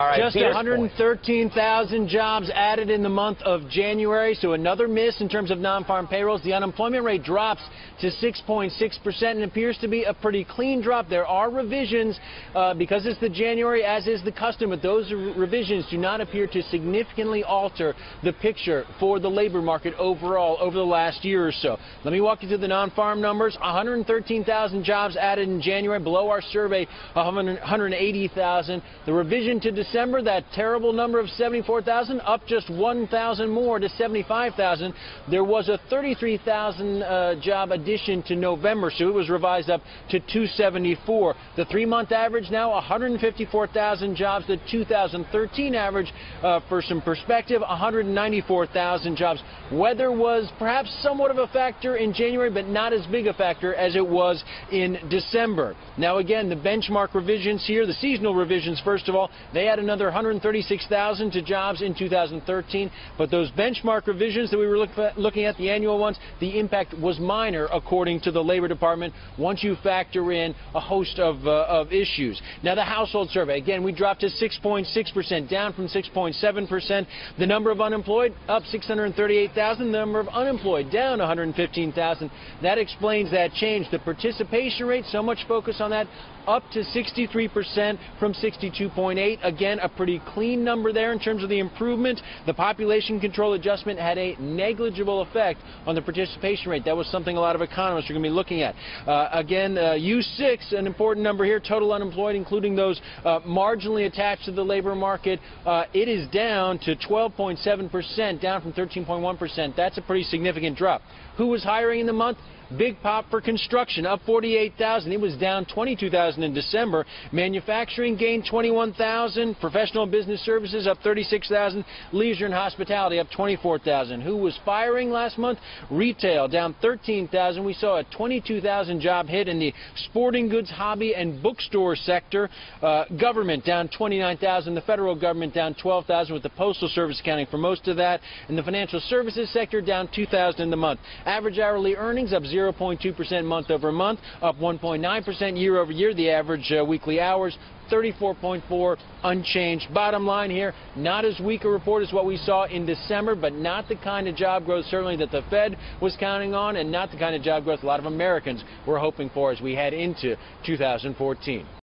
All right, Just 113,000 jobs added in the month of January, so another miss in terms of non-farm payrolls. The unemployment rate drops to 6.6% and appears to be a pretty clean drop. There are revisions because it's the January, as is the custom, but those revisions do not appear to significantly alter the picture for the labor market overall over the last year or so. Let me walk you through the non-farm numbers. 113,000 jobs added in January, below our survey, 180,000. The revision to December, that terrible number of 74,000, up just 1,000 more to 75,000. There was a 33,000 job addition to November, so it was revised up to 274. The three-month average now 154,000 jobs. The 2013 average, for some perspective, 194,000 jobs. Weather was perhaps somewhat of a factor in January, but not as big a factor as it was in December. Now again, the benchmark revisions here, the seasonal revisions, first of all, they had another 136,000 to jobs in 2013, but those benchmark revisions that we were looking at, the annual ones, the impact was minor, according to the Labor Department, once you factor in a host of issues. Now, the household survey, again, we dropped to 6.6%, down from 6.7%. The number of unemployed, up 638,000. The number of unemployed, down 115,000. That explains that change. The participation rate, so much focus on that, up to 63% from 62.8. Again, a pretty clean number there in terms of the improvement. The population control adjustment had a negligible effect on the participation rate. That was something a lot of economists are going to be looking at. Again, U6, an important number here, total unemployed, including those marginally attached to the labor market, it is down to 12.7%, down from 13.1%. That's a pretty significant drop. Who was hiring in the month? Big pop for construction, up 48,000. It was down 22,000 in December. Manufacturing gained 21,000. Professional and business services up 36,000. Leisure and hospitality up 24,000. Who was firing last month? Retail down 13,000. We saw a 22,000 job hit in the sporting goods, hobby, and bookstore sector. Government down 29,000. The federal government down 12,000, with the Postal Service accounting for most of that. And the financial services sector down 2,000 in the month. Average hourly earnings up 0.2% month over month, up 1.9% year over year. The average weekly hours, 34.4, unchanged. Bottom line here, not as weak a report as what we saw in December, but not the kind of job growth certainly that the Fed was counting on, and not the kind of job growth a lot of Americans were hoping for as we head into 2014.